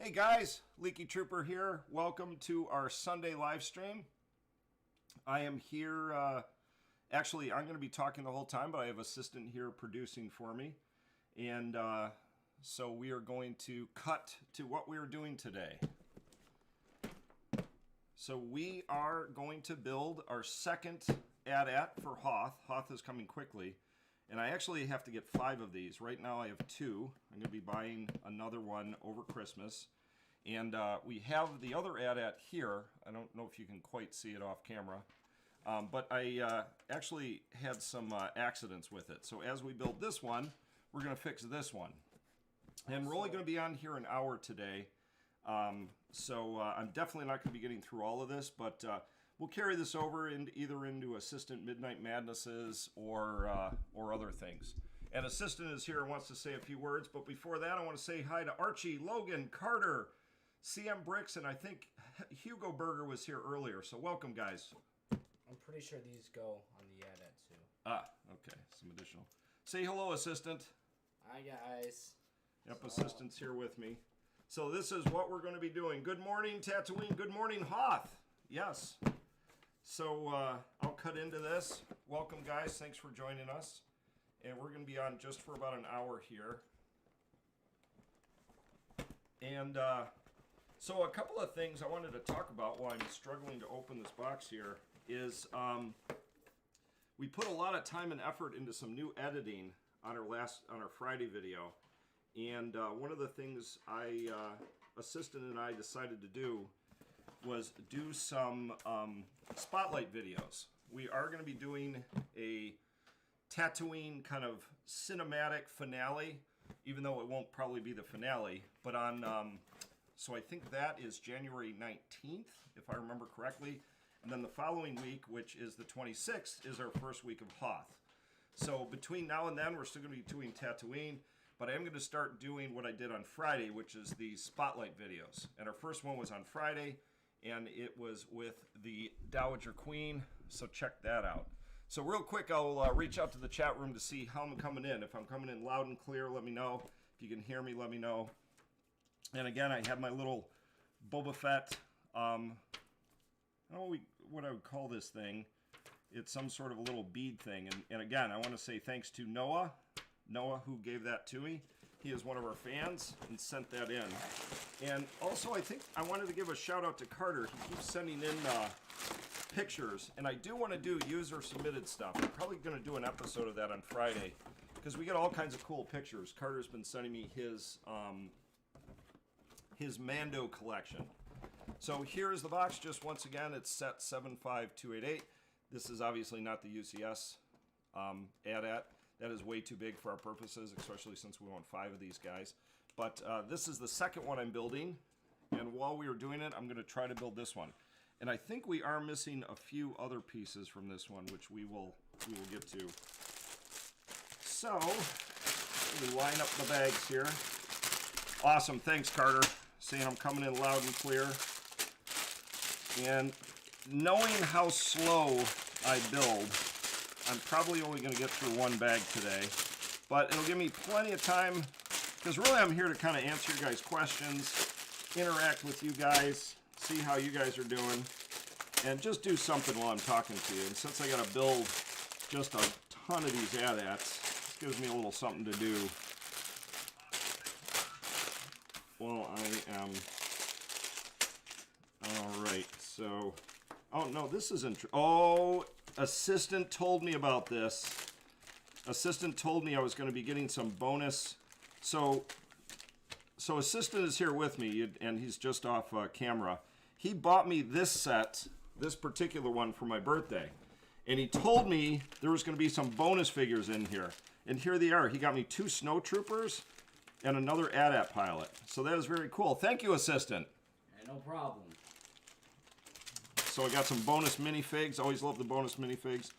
Hey guys, Leaky Trooper here. Welcome to our Sunday live stream. I am here, actually I'm going to be talking the whole time, but I have an assistant here producing for me. And so we are going to cut to what we are doing today. So we are going to build our second AT-AT for Hoth. Hoth is coming quickly. And I actually have to get 5 of these. Right now I have 2. I'm going to be buying another one over Christmas. And we have the other AT-AT here. I don't know if you can quite see it off camera. But I actually had some accidents with it. So as we build this one, we're going to fix this one. And we're only going to be on here an hour today. So I'm definitely not going to be getting through all of this. But we'll carry this over either into Assistant Midnight Madnesses or other things. And Assistant is here and wants to say a few words. But before that, I want to say hi to Archie, Logan, Carter, CM Bricks, and I think Hugo Berger was here earlier. So welcome, guys. I'm pretty sure these go on the AT-AT too. Ah, okay. Some additional. Say hello, Assistant. Hi, guys. Yep, Assistant's here with me. So this is what we're going to be doing. Good morning, Tatooine. Good morning, Hoth. Yes. So I'll cut into this. Welcome, guys. Thanks for joining us. And we're going to be on just for about an hour here. And so a couple of things I wanted to talk about while I'm struggling to open this box here is we put a lot of time and effort into some new editing on our Friday video. And one of the things Assistant and I decided to do was do some spotlight videos. We are going to be doing a Tatooine kind of cinematic finale, even though it won't probably be the finale. But on, so I think that is January 19th, if I remember correctly. And then the following week, which is the 26th, is our first week of Hoth. So between now and then, we're still going to be doing Tatooine. But I am going to start doing what I did on Friday, which is the spotlight videos. And our first one was on Friday, and it was with the Dowager Queen. So check that out. So real quick, I'll reach out to the chat room to see how I'm coming in. If I'm coming in loud and clear, let me know. If you can hear me, let me know. And again, I have my little Boba Fett, I don't know what I would call this thing. It's some sort of a little bead thing. And again, I want to say thanks to Noah, who gave that to me. He is one of our fans and sent that in. And also, I think I wanted to give a shout out to Carter. He keeps sending in pictures. And I do want to do user-submitted stuff. I'm probably going to do an episode of that on Friday because we get all kinds of cool pictures. Carter's been sending me his Mando collection. So here is the box. Just once again, it's set 75288. This is obviously not the UCS AT-AT. That is way too big for our purposes, especially since we want 5 of these guys. But this is the second one I'm building. And while we are doing it, I'm going to try to build this one. And I think we are missing a few other pieces from this one, which we will get to. So, we line up the bags here. Awesome. Thanks, Carter. Saying I'm coming in loud and clear. And knowing how slow I build, I'm probably only going to get through one bag today. But it'll give me plenty of time, because really I'm here to kind of answer your guys' questions, interact with you guys, see how you guys are doing, and just do something while I'm talking to you. And since I got to build just a ton of these AT-ATs, it gives me a little something to do while I am... Alright, so... Oh, no, this isn't... Oh, Assistant told me about this. Assistant told me I was going to be getting some bonus. So Assistant is here with me, and he's just off camera. He bought me this set, this particular one, for my birthday. And he told me there was going to be some bonus figures in here. And here they are. He got me 2 snowtroopers and another AT-AT pilot. So that is very cool. Thank you, Assistant. Yeah, no problem. So I got some bonus minifigs. Always love the bonus minifigs.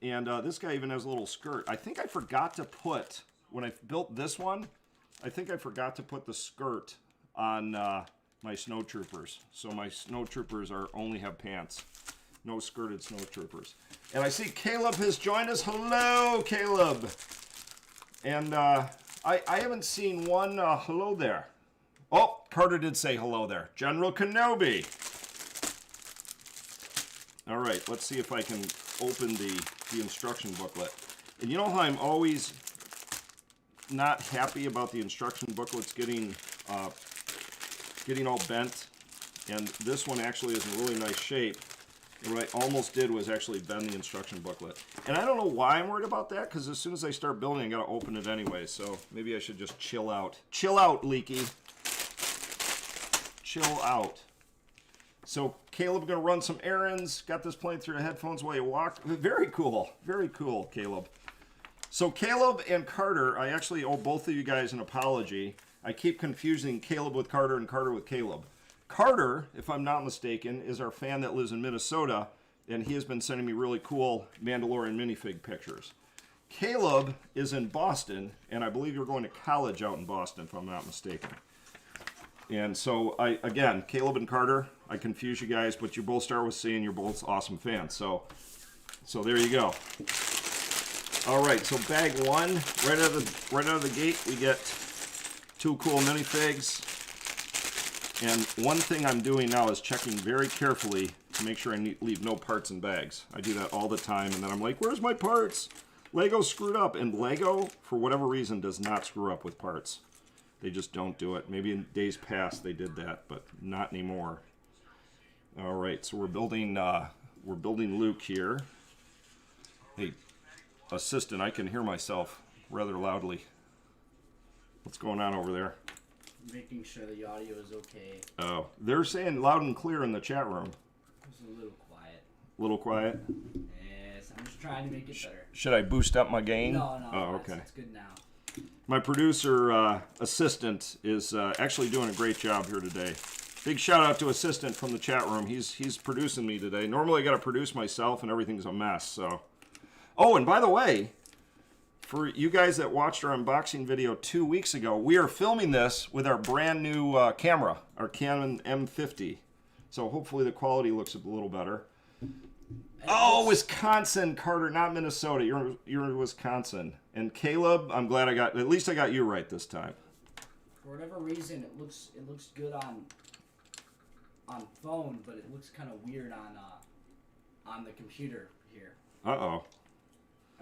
And this guy even has a little skirt. I think I forgot to put, when I built this one, I think I forgot to put the skirt on my snowtroopers. So my snowtroopers only have pants. No skirted snowtroopers. And I see Caleb has joined us. Hello, Caleb. And I haven't seen one hello there. Oh, Carter did say hello there. General Kenobi. All right, let's see if I can open the instruction booklet. And you know how I'm always not happy about the instruction booklets getting all bent? And this one actually is in really nice shape. And what I almost did was actually bend the instruction booklet. And I don't know why I'm worried about that, because as soon as I start building, I gotta open it anyway. So maybe I should just chill out. Chill out, Leaky. Chill out. So Caleb gonna run some errands. Got this playing through the headphones while you walk. Very cool. Very cool, Caleb. So Caleb and Carter, I actually owe both of you guys an apology. I keep confusing Caleb with Carter and Carter with Caleb. Carter, if I'm not mistaken, is our fan that lives in Minnesota, and he has been sending me really cool Mandalorian minifig pictures. Caleb is in Boston, and I believe you're going to college out in Boston, if I'm not mistaken. And so, again, Caleb and Carter, I confuse you guys, but you both start with C, and you're both awesome fans. So there you go. All right, so bag one, right out of the gate, we get 2 cool minifigs. And one thing I'm doing now is checking very carefully to make sure I leave no parts in bags. I do that all the time, and then I'm like, where's my parts? Lego screwed up. And Lego, for whatever reason, does not screw up with parts. They just don't do it. Maybe in days past they did that, but not anymore. All right, so we're building Luke here. Hey, assistant, I can hear myself rather loudly. What's going on over there? Making sure the audio is okay. Oh, they're saying loud and clear in the chat room. It's a little quiet. A little quiet? Yes, I'm just trying to make it better. Should I boost up my gain? No, Oh, okay. It's good now. My producer assistant is actually doing a great job here today. Big shout out to assistant from the chat room. He's producing me today. Normally I got to produce myself and everything's a mess. So, oh, and by the way, for you guys that watched our unboxing video 2 weeks ago, we are filming this with our brand new camera, our Canon M50. So hopefully the quality looks a little better. Oh, Wisconsin, Carter, not Minnesota. You're in Wisconsin. And Caleb, I'm glad at least I got you right this time. For whatever reason, it looks good on phone, but it looks kind of weird on the computer here. Uh-oh.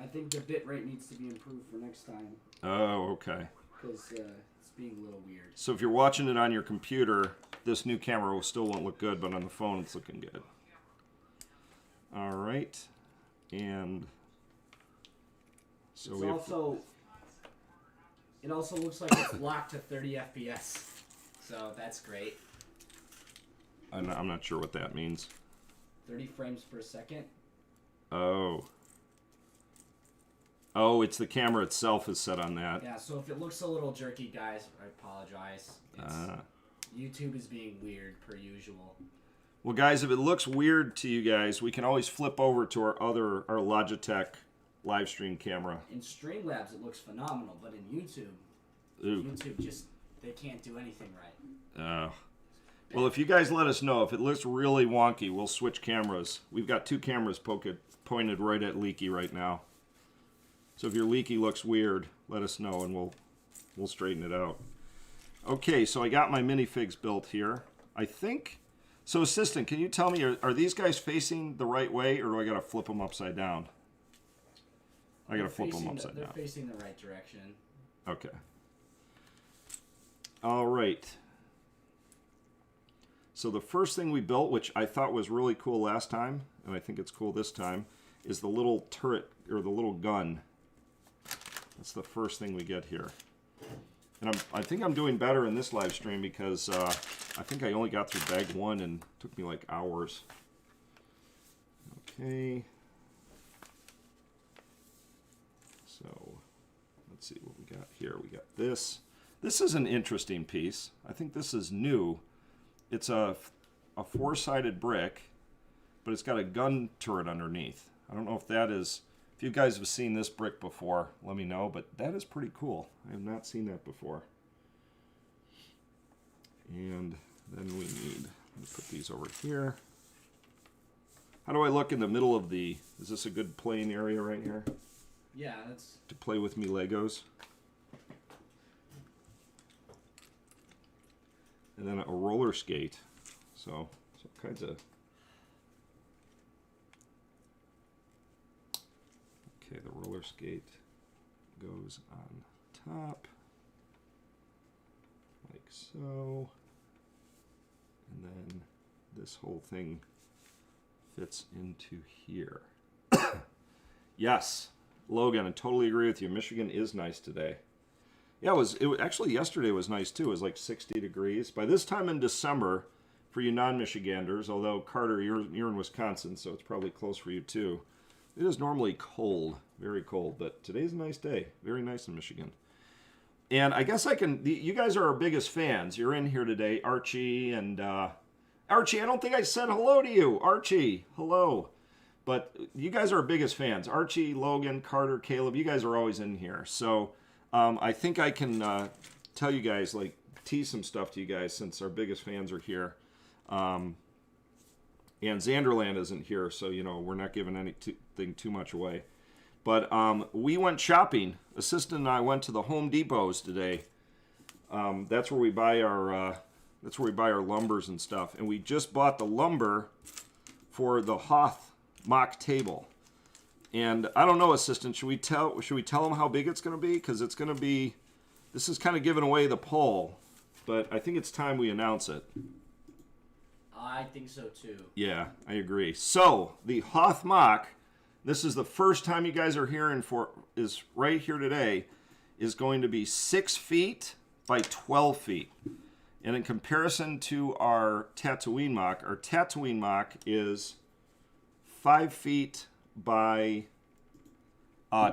I think the bit rate needs to be improved for next time. Oh, okay. Because it's being a little weird. So if you're watching it on your computer, this new camera still won't look good, but on the phone it's looking good. All right. And so it also looks like it's locked to 30 FPS. So that's great. I'm not sure what that means. 30 frames per second. Oh. Oh, it's the camera itself is set on that. Yeah, so if it looks a little jerky, guys, I apologize. YouTube is being weird, per usual. Well, guys, if it looks weird to you guys, we can always flip over to our Logitech live stream camera. In Streamlabs, it looks phenomenal, but in YouTube, they can't do anything right. Well, if you guys let us know, if it looks really wonky, we'll switch cameras. We've got 2 cameras pointed right at Leaky right now. So if your Leaky looks weird, let us know and we'll straighten it out. Okay, so I got my minifigs built here. I think. So assistant, can you tell me, are these guys facing the right way, or do I got to flip them upside down? I got to flip them upside down. They're facing the right direction. Okay. All right. So the first thing we built, which I thought was really cool last time, and I think it's cool this time, is the little turret, or the little gun. That's the first thing we get here. And I think I'm doing better in this live stream because I think I only got through bag 1 and it took me like hours. Okay. So let's see what we got here. We got this. This is an interesting piece. I think this is new. It's a 4-sided brick, but it's got a gun turret underneath. I don't know if that is... If you guys have seen this brick before, let me know, but that is pretty cool. I have not seen that before. And then we need to put these over here. How do I look in the middle of the... Is this a good playing area right here? Yeah, that's... To play with me Legos? and then a roller skate. So kinds of. Okay, the roller skate goes on top, like so. And then this whole thing fits into here. Yes, Logan, I totally agree with you. Michigan is nice today. Yeah, actually yesterday was nice too. It was like 60 degrees. By this time in December, for you non-Michiganders, although Carter, you're in Wisconsin, so it's probably close for you too. It is normally cold, very cold, but today's a nice day. Very nice in Michigan. And I guess you guys are our biggest fans. You're in here today, Archie and Archie, I don't think I said hello to you. Archie, hello. But you guys are our biggest fans. Archie, Logan, Carter, Caleb, you guys are always in here. So I think I can tell you guys, like, tease some stuff to you guys since our biggest fans are here. And Xanderland isn't here, so, you know, we're not giving anything too much away. But we went shopping. Assistant and I went to the Home Depots today. That's where we buy our lumbers and stuff. And we just bought the lumber for the Hoth mock table. And I don't know, Assistant, should we tell them how big it's going to be? Because it's going to be, this is kind of giving away the poll, but I think it's time we announce it. I think so too. Yeah, I agree. So the Hoth mock, this is the first time you guys are hearing is right here today, is going to be 6 feet by 12 feet. And in comparison to our Tatooine mock is 5 feet by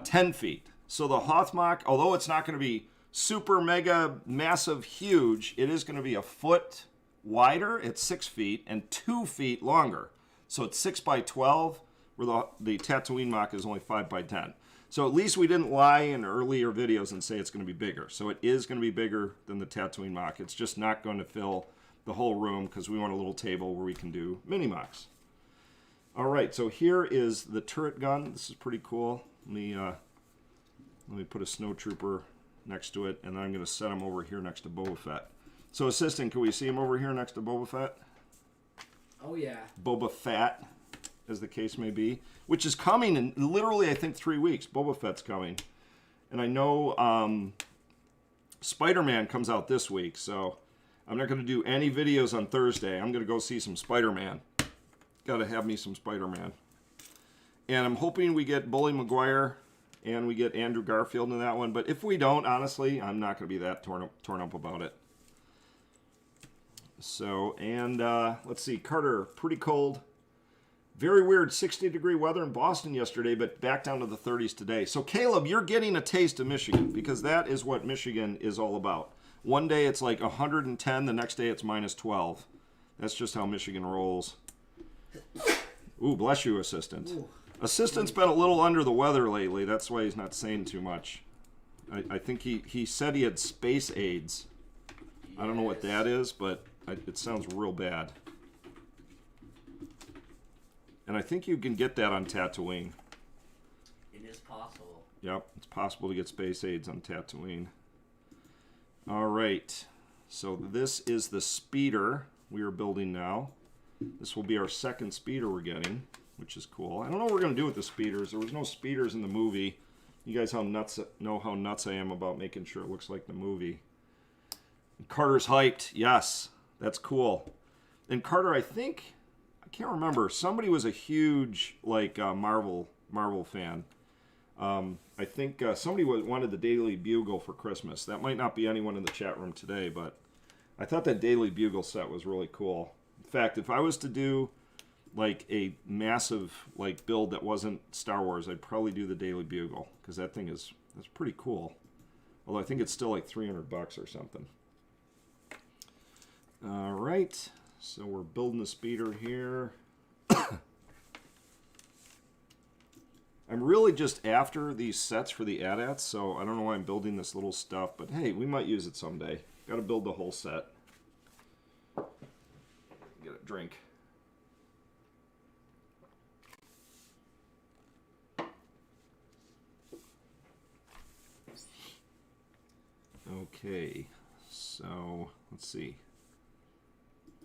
10 feet. So the Hoth mock, although it's not going to be super mega massive huge, it is going to be a foot wider at 6 feet and 2 feet longer. So it's 6 by 12, where the Tatooine mock is only 5 by 10. So at least we didn't lie in earlier videos and say it's going to be bigger. So it is going to be bigger than the Tatooine mock. It's just not going to fill the whole room because we want a little table where we can do mini mocks. All right, so here is the turret gun. This is pretty cool. Let me put a snowtrooper next to it, and then I'm going to set him over here next to Boba Fett. So, Assistant, can we see him over here next to Boba Fett? Oh, yeah. Boba Fett, as the case may be, which is coming in literally, I think, 3 weeks. Boba Fett's coming. And I know Spider-Man comes out this week, so I'm not going to do any videos on Thursday. I'm going to go see some Spider-Man. Got to have me some Spider-Man. And I'm hoping we get Bully Maguire and we get Andrew Garfield in that one. But if we don't, honestly, I'm not going to be that torn up about it. So, and let's see, Carter, pretty cold. Very weird 60-degree weather in Boston yesterday, but back down to the 30s today. So, Caleb, you're getting a taste of Michigan because that is what Michigan is all about. One day it's like 110, the next day it's minus 12. That's just how Michigan rolls. Ooh, bless you, Assistant. Ooh. Assistant's been a little under the weather lately. That's why he's not saying too much. I think he said he had space AIDS. Yes. I don't know what that is, but it sounds real bad. And I think you can get that on Tatooine. It is possible. Yep, it's possible to get space AIDS on Tatooine. All right, so this is the speeder we are building now. This will be our second speeder we're getting, which is cool. I don't know what we're going to do with the speeders. There was no speeders in the movie. You guys know how nuts I am about making sure it looks like the movie. And Carter's hyped. Yes, that's cool. And Carter, I can't remember. Somebody was a huge Marvel fan. I think somebody wanted the Daily Bugle for Christmas. That might not be anyone in the chat room today, but I thought that Daily Bugle set was really cool. In fact, if I was to do like a massive build that wasn't Star Wars, I'd probably do the Daily Bugle because that's pretty cool. Although I think it's still like $300 or something. All right, so we're building the speeder here. I'm really just after these sets for the AT-ATs, so I don't know why I'm building this little stuff, but hey, we might use it someday. Got to build the whole set. Get a drink. Okay, so let's see.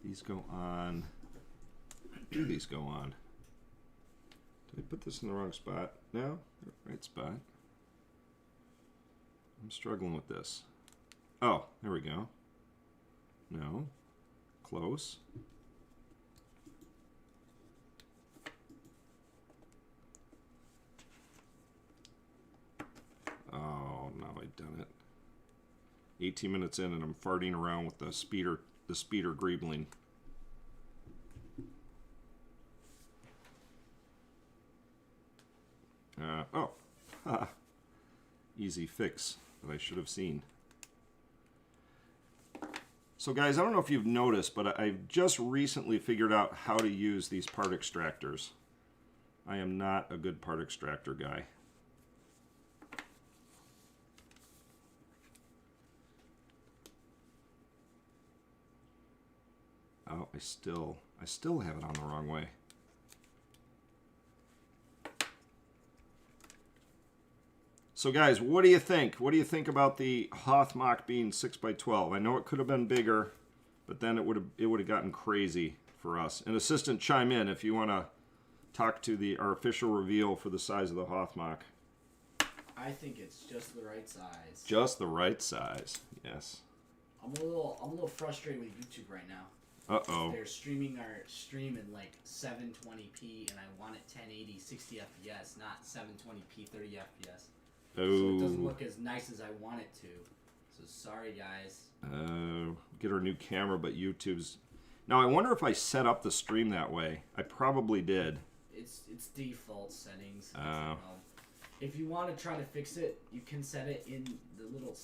These go on. Do these go on? Did I put this in the wrong spot? No, right spot. I'm struggling with this. Oh, there we go. No, close. Oh, now I've done it. 18 minutes in, and I'm farting around with the speeder greebling. Oh, ha. Easy fix that I should have seen. So guys, I don't know if you've noticed, but I've just recently figured out how to use these part extractors. I am not a good part extractor guy. Oh, I still have it on the wrong way. So guys, what do you think? What do you think about the Hothmach being 6x12? I know it could have been bigger, but then it would have gotten crazy for us. And assistant, chime in if you want to talk to our official reveal for the size of the Hothmach. I think it's just the right size. Just the right size. Yes. I'm a little frustrated with YouTube right now. Uh-oh. They're streaming our stream in like 720p, and I want it 1080 60 FPS, not 720p 30 FPS. Oh. So it doesn't look as nice as I want it to. So sorry, guys. Get our new camera, but YouTube's... Now, I wonder if I set up the stream that way. I probably did. It's default settings. Oh. If you want to try to fix it, you can set it in the little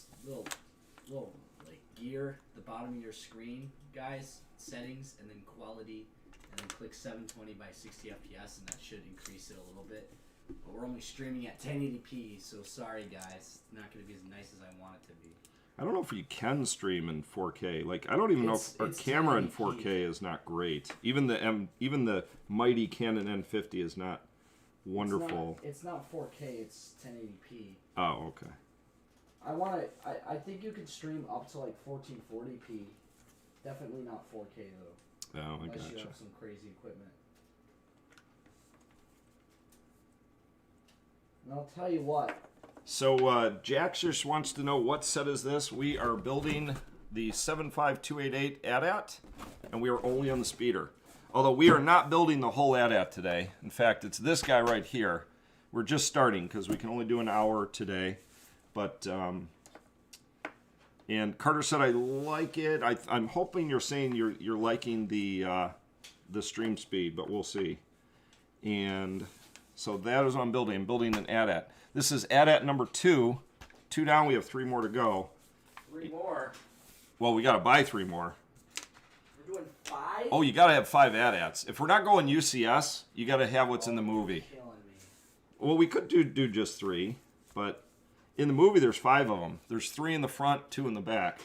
like gear at the bottom of your screen, guys. Settings, and then quality, and then click 720 by 60 FPS, and that should increase it a little bit. But we're only streaming at 1080p, so sorry guys, it's not going to be as nice as I want it to be. I don't know if you can stream in 4K. Like, I don't even know if our camera in 4K is not great. Even the mighty Canon N50 is not wonderful. It's not 4K. It's 1080p. Oh, okay. I think you could stream up to like 1440p. Definitely not 4K though. Oh, I unless gotcha. you have some crazy equipment. And I'll tell you what. So Jaxers wants to know, what set is this? We are building the 75288 AT-AT, and we are only on the speeder. Although we are not building the whole AT-AT today. In fact, it's this guy right here. We're just starting because we can only do an hour today. But and Carter said, I like it. I'm hoping you're saying you're liking the stream speed, but we'll see. And so that is what I'm building. I'm building an AT-AT. This is AT-AT number 2. 2 down. We have 3 more to go. 3 more? Well, we got to buy 3 more. We're doing 5? Oh, you got to have 5 AT-ATs. If we're not going UCS, you got to have what's in the movie. You're killing me. Well, we could do just 3, but in the movie there's 5 of them. There's 3 in the front, 2 in the back.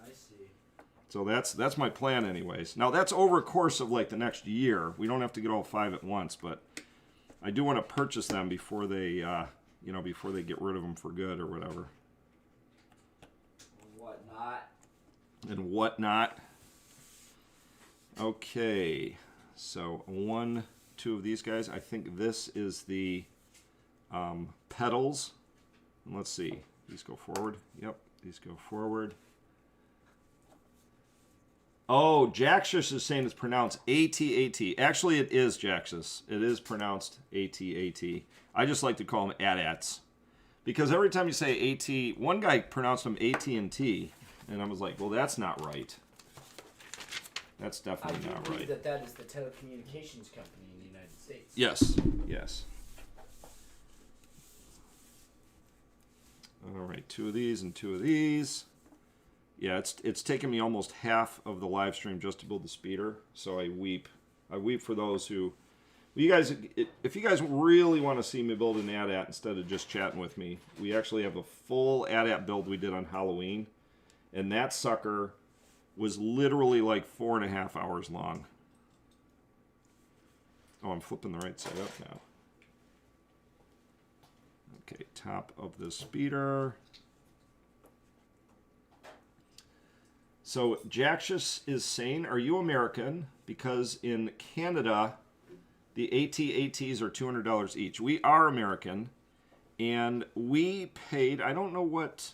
I see. So that's my plan anyways. Now that's over a course of like the next year. We don't have to get all 5 at once, but I do want to purchase them before they before they get rid of them for good or whatever. Whatnot. And whatnot. Okay. So 1, 2 of these guys. I think this is the pedals. And let's see. These go forward. Yep. These go forward. Oh, Jaxus is saying it's pronounced AT-AT. Actually, it is Jaxus. It is pronounced AT-AT. I just like to call them AT-ATs. Because every time you say AT, one guy pronounced them AT&T. And I was like, well, that's not right. That's definitely not right. That is the telecommunications company in the United States. Yes. Yes. All right, 2 of these and 2 of these. Yeah, it's taken me almost half of the live stream just to build the speeder, so I weep. I weep for those who... Well, you guys, if you guys really want to see me build an AT-AT instead of just chatting with me, we actually have a full AT-AT build we did on Halloween, and that sucker was literally like 4.5 hours long. Oh, I'm flipping the right side up now. Okay, top of the speeder. So Jaxius is saying, are you American? Because in Canada, the AT-ATs are $200 each. We are American, and we paid, I don't know what...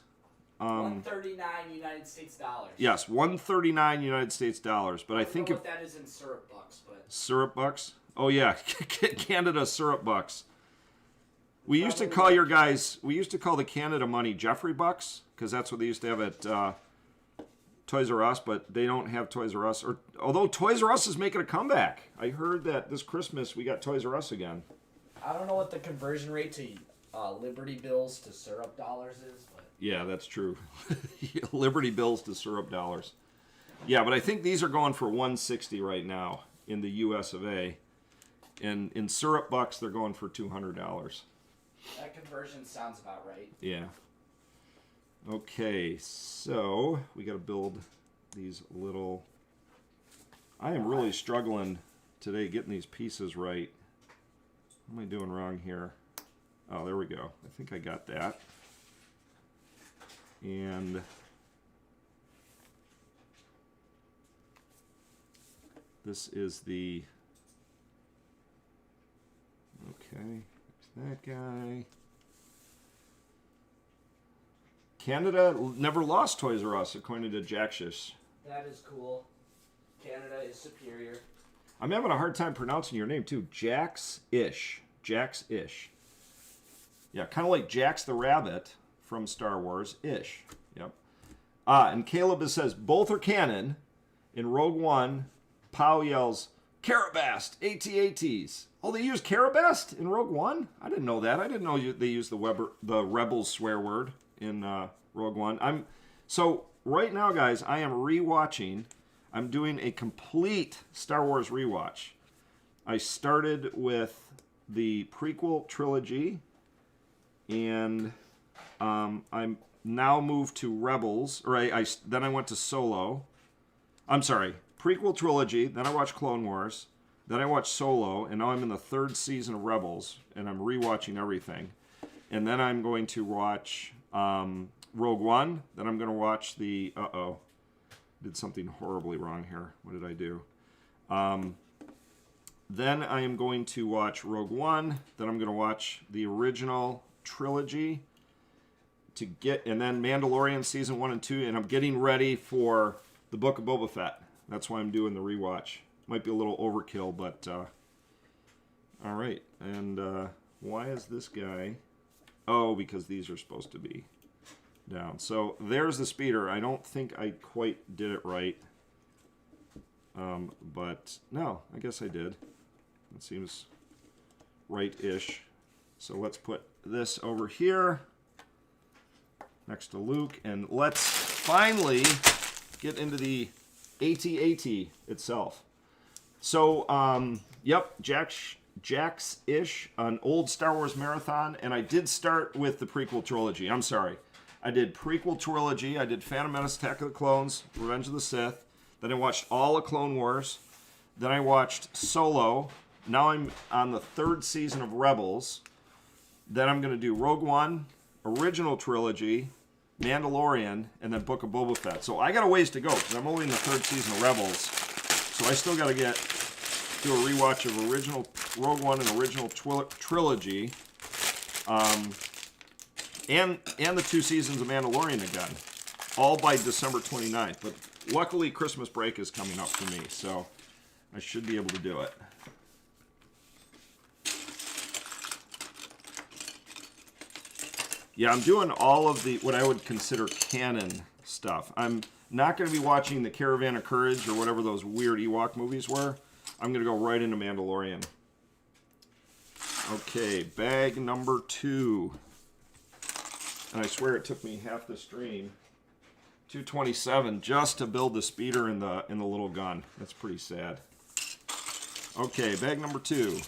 $139 United States dollars. Yes, $139 United States dollars. But I think what that is in syrup bucks, but... Syrup bucks? Oh, yeah, Canada syrup bucks. We used to call your guys, we used to call the Canada money Jeffrey bucks, because that's what they used to have at Toys R Us, but they don't have Toys R Us. Although Toys R Us is making a comeback. I heard that this Christmas we got Toys R Us again. I don't know what the conversion rate to Liberty Bills to syrup dollars is, but... Yeah, that's true. Liberty Bills to syrup dollars. Yeah, but I think these are going for $160 right now in the US of A. And in syrup bucks, they're going for $200. That conversion sounds about right. Yeah. Okay, so we got to build these little... I am really struggling today getting these pieces right. What am I doing wrong here? Oh, there we go. I think I got that. And this is the... Okay, there's that guy. Canada never lost Toys R Us, according to Jaxius. That is cool. Canada is superior. I'm having a hard time pronouncing your name, too. Jax-ish. Jax-ish. Yeah, kind of like Jax the Rabbit from Star Wars-ish. Yep. And Caleb says, both are canon. In Rogue One, Pow yells, Carabast, AT-ATs. Oh, they use Carabast in Rogue One? I didn't know that. I didn't know they used the Rebels swear word in Rogue One. So right now, guys, I am rewatching. I'm doing a complete Star Wars rewatch. I started with the prequel trilogy, and I'm now moved to Rebels. Then I went to Solo. I'm sorry, prequel trilogy. Then I watched Clone Wars. Then I watched Solo, and now I'm in the 3rd season of Rebels, and I'm rewatching everything. And then I'm going to watch Rogue One. Then I'm going to watch the... Uh-oh. Did something horribly wrong here. What did I do? Then I am going to watch Rogue One. Then I'm going to watch the original trilogy and then Mandalorian season 1 and 2, and I'm getting ready for the Book of Boba Fett. That's why I'm doing the rewatch. Might be a little overkill, but all right. And why is this guy? Oh, because these are supposed to be down. So there's the speeder. I don't think I quite did it right. But no, I guess I did. It seems right-ish. So let's put this over here next to Luke, and let's finally get into the AT-AT itself. So, yep, Jax-ish, an old Star Wars marathon, and I did start with the prequel trilogy. I'm sorry. I did prequel trilogy. I did Phantom Menace, Attack of the Clones, Revenge of the Sith. Then I watched all of Clone Wars. Then I watched Solo. Now I'm on the 3rd season of Rebels. Then I'm going to do Rogue One, original trilogy, Mandalorian, and then Book of Boba Fett. So I got a ways to go because I'm only in the 3rd season of Rebels. So I still got to do a rewatch of original Rogue One and original trilogy, and the 2 seasons of Mandalorian again, all by December 29th. But luckily, Christmas break is coming up for me, so I should be able to do it. Yeah, I'm doing all of the what I would consider canon stuff. I'm not going to be watching the Caravan of Courage or whatever those weird Ewok movies were. I'm going to go right into Mandalorian. Okay, bag number 2. And I swear it took me half the stream. 227 just to build the speeder in the little gun. That's pretty sad. Okay, bag number 2.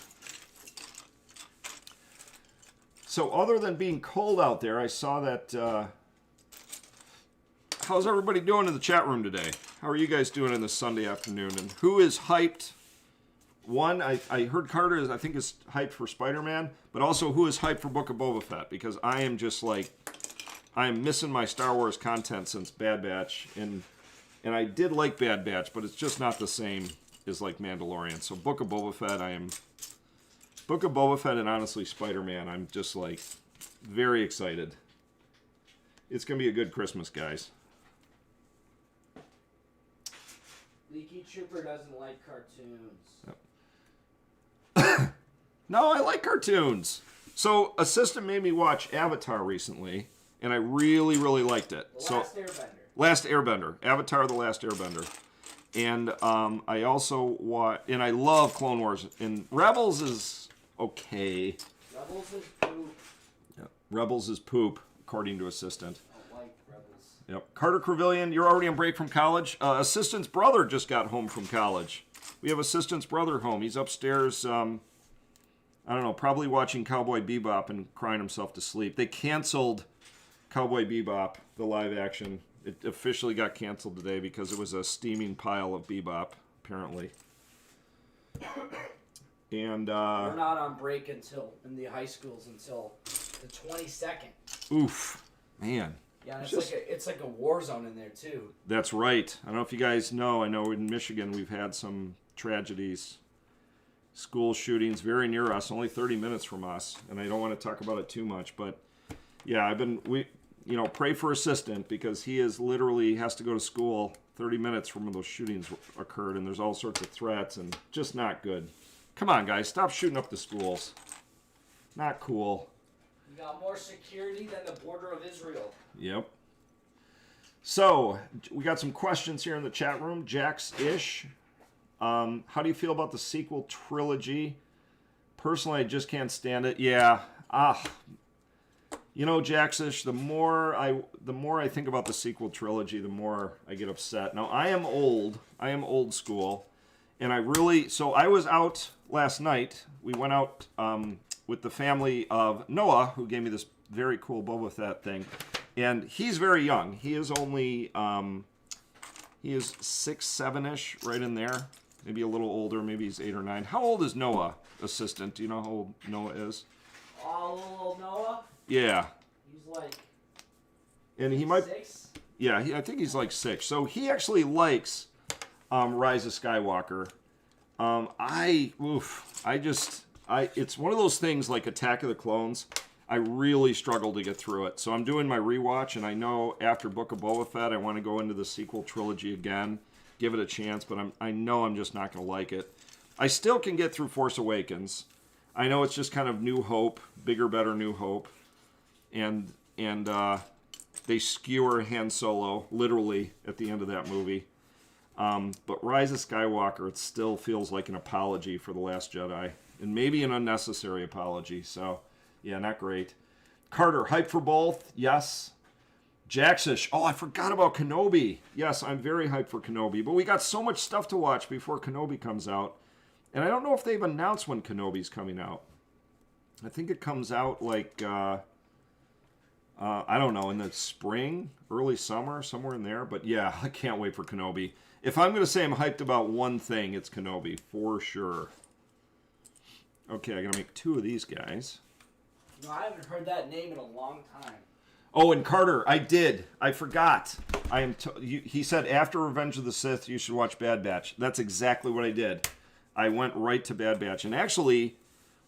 So other than being cold out there, I saw that... how's everybody doing in the chat room today? How are you guys doing in this Sunday afternoon? And who is hyped? One, I heard Carter is hyped for Spider-Man, but also who is hyped for Book of Boba Fett? Because I am just like, I am missing my Star Wars content since Bad Batch, and And I did like Bad Batch, but it's just not the same as like Mandalorian. So Book of Boba Fett, Book of Boba Fett and honestly Spider-Man, I'm just like very excited. It's going to be a good Christmas, guys. Leaky Trooper doesn't like cartoons. Yep. No, I like cartoons. So Assistant made me watch Avatar recently, and I really, really liked it. Last Airbender. Last Airbender. Avatar The Last Airbender. And I also and I love Clone Wars. And Rebels is okay. Rebels is poop. Yeah. Rebels is poop, according to Assistant. I don't like Rebels. Yep. Carter Crevillian, you're already on break from college. Assistant's brother just got home from college. We have Assistant's brother home. He's upstairs, I don't know, probably watching Cowboy Bebop and crying himself to sleep. They canceled Cowboy Bebop, the live action. It officially got canceled today because it was a steaming pile of Bebop, apparently. And we're not on break until in the high schools until the 22nd. Oof, man. Yeah, and it's like a war zone in there too. That's right. I don't know if you guys know. I know in Michigan we've had some tragedies, school shootings very near us, only 30 minutes from us, and I don't want to talk about it too much, but yeah, pray for Assistant because he has to go to school 30 minutes from when those shootings occurred, and there's all sorts of threats and just not good. Come on, guys, stop shooting up the schools. Not cool. You got more security than the border of Israel. Yep. So, we got some questions here in the chat room. Jax-ish. How do you feel about the sequel trilogy? Personally, I just can't stand it. Yeah. Jax-ish, the more I think about the sequel trilogy, the more I get upset. Now, I am old school. And I was out last night. We went out with the family of Noah, who gave me this very cool Boba Fett thing. And he's very young. He is only, he is 6, 7-ish, right in there. Maybe a little older. Maybe he's 8 or 9. How old is Noah, Assistant? Do you know how old Noah is? Little Noah? Yeah. He's like and he might 6? Yeah, I think he's like 6. So he actually likes Rise of Skywalker. It's one of those things like Attack of the Clones. I really struggle to get through it. So I'm doing my rewatch, and I know after Book of Boba Fett, I want to go into the sequel trilogy again, give it a chance, but I know I'm just not going to like it. I still can get through Force Awakens. I know it's just kind of New Hope, bigger, better New Hope, and they skewer Han Solo literally at the end of that movie. But Rise of Skywalker, it still feels like an apology for The Last Jedi, and maybe an unnecessary apology. So, yeah, not great. Carter, hype for both? Yes. Jaxish, I forgot about Kenobi. Yes, I'm very hyped for Kenobi, but we got so much stuff to watch before Kenobi comes out, and I don't know if they've announced when Kenobi's coming out. I think it comes out like, I don't know, in the spring, early summer, somewhere in there. But yeah, I can't wait for Kenobi. If I'm going to say I'm hyped about one thing, it's Kenobi, for sure. Okay, I got to make 2 of these guys. No, I haven't heard that name in a long time. Oh, and Carter, I did. I forgot. He said after Revenge of the Sith, you should watch Bad Batch. That's exactly what I did. I went right to Bad Batch. And actually,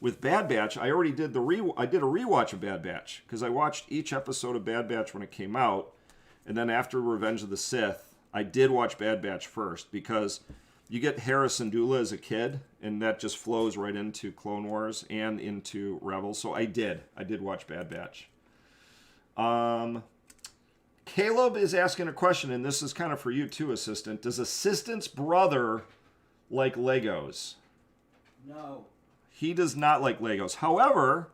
with Bad Batch, I already did I did a rewatch of Bad Batch, because I watched each episode of Bad Batch when it came out, and then after Revenge of the Sith, I did watch Bad Batch first, because you get Hera Syndulla as a kid, and that just flows right into Clone Wars and into Rebels. So I did watch Bad Batch. Caleb is asking a question, and this is kind of for you too, Assistant. Does Assistant's brother like Legos? No. He does not like Legos. However,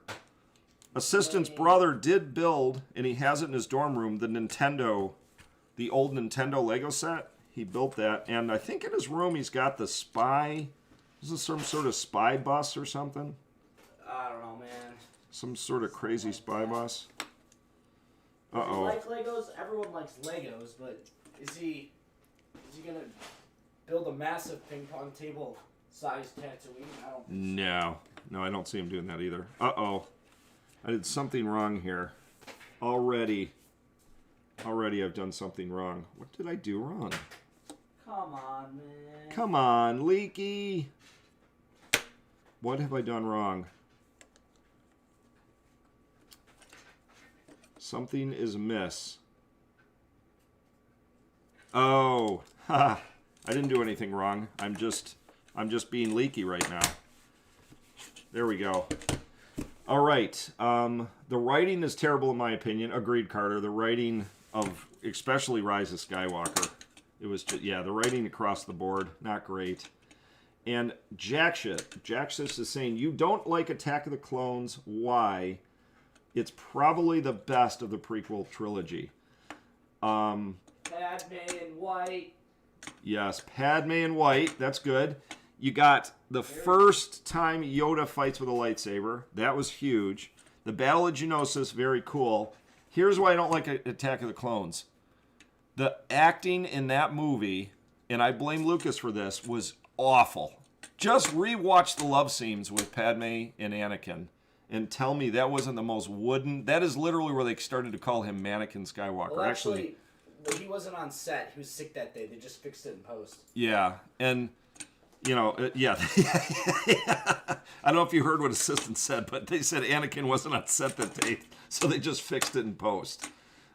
Assistant's brother did build, and he has it in his dorm room, the old Nintendo Lego set. He built that, and I think in his room he's got the spy. This is some sort of spy bus or something. I don't know, man. Some sort of crazy spy bus. Uh-oh. You like Legos? Everyone likes Legos, but is he gonna build a massive ping pong table sized Tatooine? I don't think so. No, I don't see him doing that either. Uh-oh. I did something wrong here. Already I've done something wrong. What did I do wrong? Come on, man. Come on, Leaky. What have I done wrong? Something is amiss. Oh, ha! I didn't do anything wrong. I'm just being leaky right now. There we go. All right. The writing is terrible in my opinion. Agreed, Carter. The writing of especially Rise of Skywalker. It was just, yeah, the writing across the board, not great. And Jaxus is saying, you don't like Attack of the Clones. Why? It's probably the best of the prequel trilogy. Padme in white. Yes, Padme in white. That's good. You got the first time Yoda fights with a lightsaber. That was huge. The Battle of Geonosis, very cool. Here's why I don't like Attack of the Clones. The acting in that movie, and I blame Lucas for this, was awful. Just rewatch the love scenes with Padme and Anakin and tell me that wasn't the most wooden. That is literally where they started to call him Mannequin Skywalker. Well, actually, he wasn't on set. He was sick that day. They just fixed it in post. Yeah, and you know, yeah. I don't know if you heard what assistant said, but they said Anakin wasn't on set that day, so they just fixed it in post.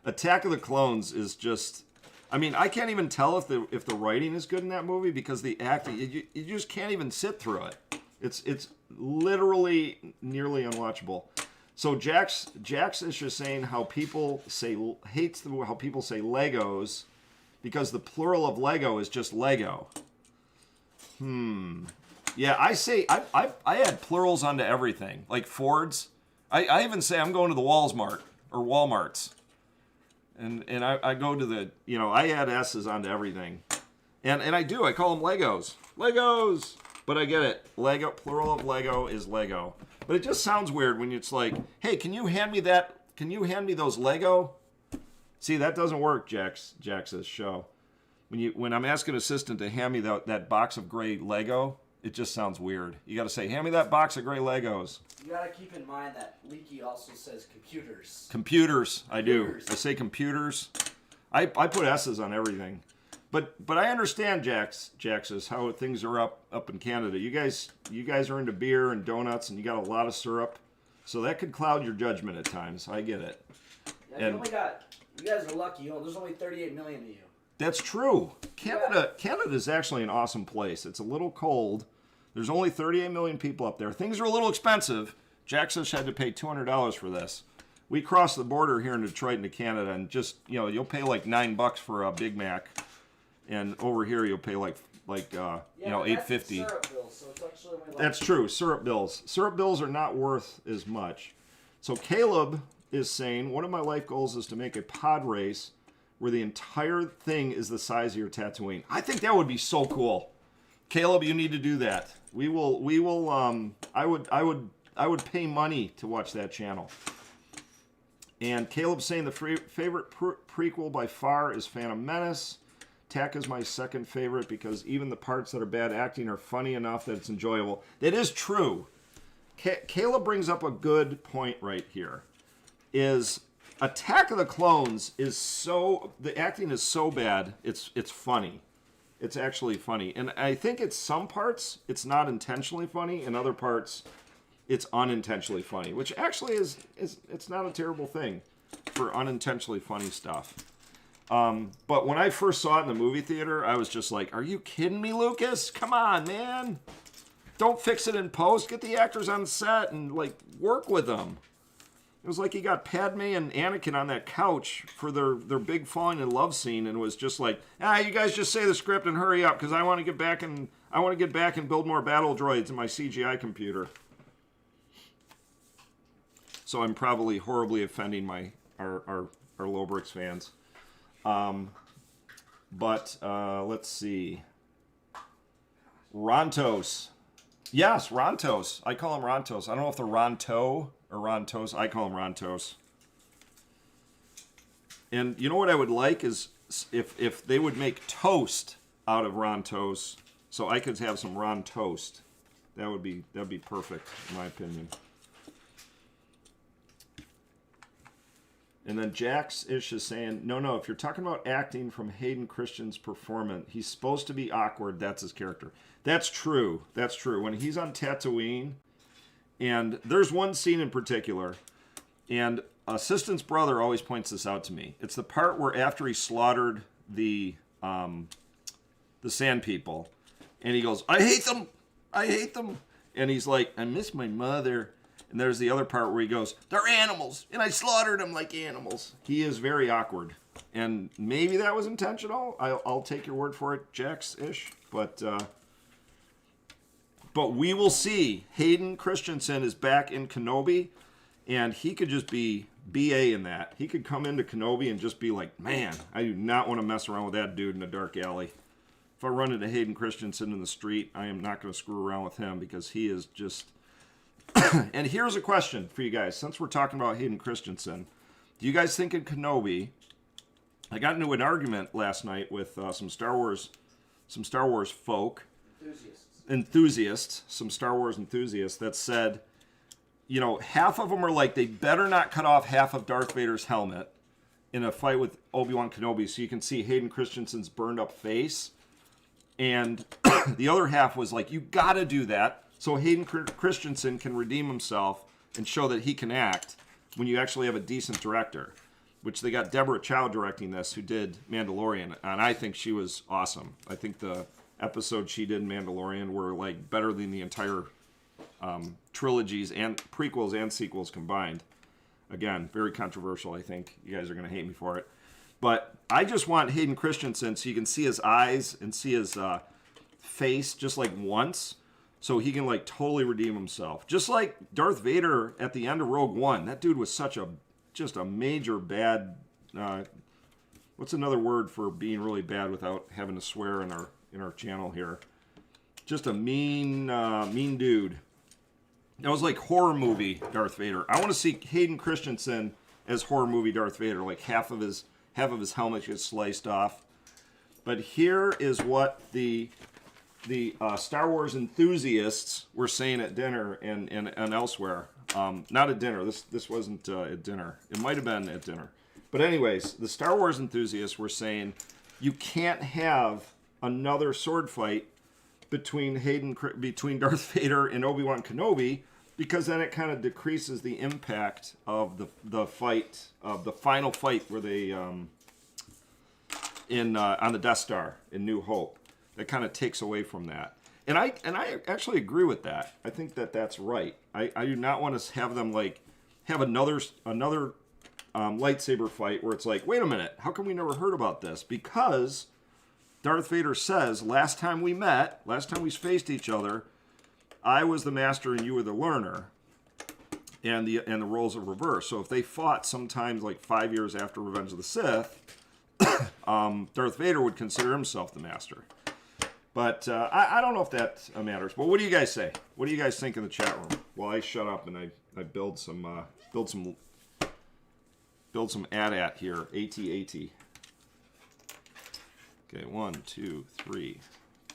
Attack of the Clones is just. I mean, I can't even tell if the writing is good in that movie because the acting, you just can't even sit through it. It's literally nearly unwatchable. So Jax is just saying how people hates how people say Legos because the plural of Lego is just Lego. Yeah, I add plurals onto everything like Fords. I even say I'm going to the Walmarts. And I go to the, you know, I add S's onto everything. And I do. I call them Legos. Legos! But I get it. Lego, plural of Lego is Lego. But it just sounds weird when it's like, hey, can you hand me that? Can you hand me those Lego? See, that doesn't work, Jax's show. When I'm asking an assistant to hand me that box of gray Lego, it just sounds weird. You got to say, hand me that box of gray Legos. You got to keep in mind that Leaky also says computers. Computers, I do. I say computers. I put S's on everything. But I understand, Jax's, how things are up in Canada. You guys are into beer and donuts, and you got a lot of syrup. So that could cloud your judgment at times. I get it. Yeah, you guys are lucky. There's only 38 million of you. That's true. Canada is actually an awesome place. It's a little cold. There's only 38 million people up there. Things are a little expensive. Jaxus had to pay $200 for this. We crossed the border here in Detroit into Canada, and just, you know, you'll pay like $9 for a Big Mac, and over here you'll pay like $8.50. Syrup bills, so it's actually only That's true. Syrup bills. Syrup bills are not worth as much. So Caleb is saying one of my life goals is to make a pod race where the entire thing is the size of your Tatooine. I think that would be so cool. Caleb, you need to do that. We will I would pay money to watch that channel. And Caleb's saying the favorite prequel by far is Phantom Menace. Attack is my second favorite because even the parts that are bad acting are funny enough that it's enjoyable. That is true. Caleb brings up a good point right here. Is Attack of the Clones the acting is so bad, it's funny. It's actually funny. And I think it's some parts it's not intentionally funny, and other parts it's unintentionally funny, which actually is it's not a terrible thing for unintentionally funny stuff. But when I first saw it in the movie theater, I was just like, are you kidding me, Lucas? Come on, man. Don't fix it in post. Get the actors on set and like work with them. It was like he got Padme and Anakin on that couch for their big falling in love scene, and was just like, you guys just say the script and hurry up because I want to get back and build more battle droids in my CGI computer. So I'm probably horribly offending our LoBricks fans. But let's see. Rontos. Yes, Rontos. I call them Rontos. I don't know if they're Ronto or Rontos. I call them Rontos. And you know what I would like is if they would make toast out of Rontos, so I could have some Ron toast. That'd be perfect in my opinion. And then Jax-ish is saying, no, if you're talking about acting from Hayden Christensen's performance, he's supposed to be awkward. That's his character. That's true. That's true. When he's on Tatooine, and there's one scene in particular, and Assistant's brother always points this out to me. It's the part where after he slaughtered the Sand People, and he goes, I hate them. I hate them. And he's like, I miss my mother. And there's the other part where he goes, they're animals, and I slaughtered them like animals. He is very awkward. And maybe that was intentional. I'll take your word for it, Jax-ish. But we will see. Hayden Christensen is back in Kenobi, and he could just be BA in that. He could come into Kenobi and just be like, man, I do not want to mess around with that dude in a dark alley. If I run into Hayden Christensen in the street, I am not going to screw around with him because he is just... And here's a question for you guys. Since we're talking about Hayden Christensen, do you guys think in Kenobi... I got into an argument last night with some Star Wars folk... Enthusiasts, some Star Wars enthusiasts that said, you know, half of them are like, they better not cut off half of Darth Vader's helmet in a fight with Obi-Wan Kenobi so you can see Hayden Christensen's burned up face. And the other half was like, you gotta do that so Hayden Christensen can redeem himself and show that he can act when you actually have a decent director. Which they got Deborah Chow directing this, who did Mandalorian, and I think she was awesome. I think the episodes she did in Mandalorian were like better than the entire trilogies and prequels and sequels combined. Again, very controversial. I think you guys are going to hate me for it. But I just want Hayden Christensen so you can see his eyes and see his face just like once so he can like totally redeem himself. Just like Darth Vader at the end of Rogue One. That dude was such a major bad... what's another word for being really bad without having to swear in our channel here? Just a mean dude. That was like horror movie Darth Vader. I want to see Hayden Christensen as horror movie Darth Vader. Like half of his helmet gets sliced off. But here is what the Star Wars enthusiasts were saying at dinner and elsewhere. Not at dinner. This wasn't at dinner. It might have been at dinner. But anyways, the Star Wars enthusiasts were saying you can't have another sword fight between Darth Vader and Obi-Wan Kenobi because then it kind of decreases the impact of the fight of the final fight where they on the Death Star in New Hope. That kind of takes away from that. And I actually agree with that. I think that's right. I do not want to have them like have another lightsaber fight where it's like, wait a minute, how come we never heard about this? Because Darth Vader says, last time we faced each other, I was the master and you were the learner, and the roles are reversed. So if they fought sometimes like 5 years after Revenge of the Sith, Darth Vader would consider himself the master. But I don't know if that matters. But what do you guys say? What do you guys think in the chat room? While I shut up and I build some AT-AT here. AT-AT. Okay, 1, 2, 3,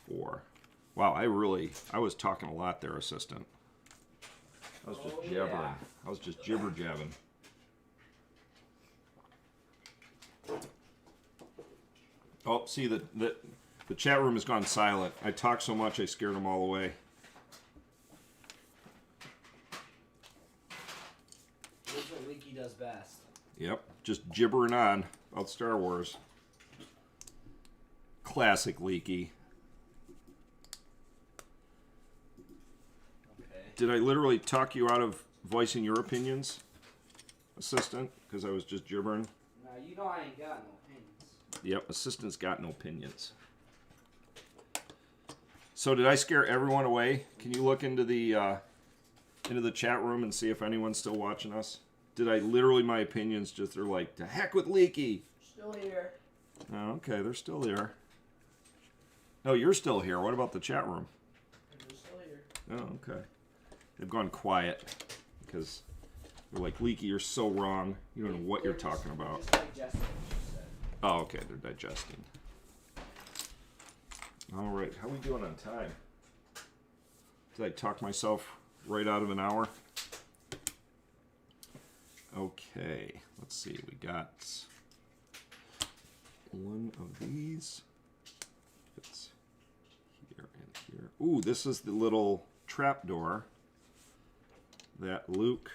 4. Wow, I was talking a lot there, assistant. I was just jabbering. Yeah. I was just jibber jabbing. Oh, see the chat room has gone silent. I talked so much I scared them all away. That's what Leaky does best. Yep, just gibbering on about Star Wars. Classic Leaky. Okay. Did I literally talk you out of voicing your opinions, assistant? Because I was just gibbering? Nah, you know I ain't got no opinions. Yep, assistant's got no opinions. So did I scare everyone away? Can you look into the chat room and see if anyone's still watching us? Did I literally, my opinions just are like, to heck with Leaky? Still here. Oh, okay, they're still there. No, you're still here. What about the chat room? They're still here. Oh, okay. They've gone quiet because they're like, Leaky, you're so wrong. You don't know what you're talking about. Just digesting what you said. Oh, okay, they're digesting. All right, how we doing on time? Did I talk myself right out of an hour? Okay, let's see. We got one of these. Fits here and here. Ooh, this is the little trap door that Luke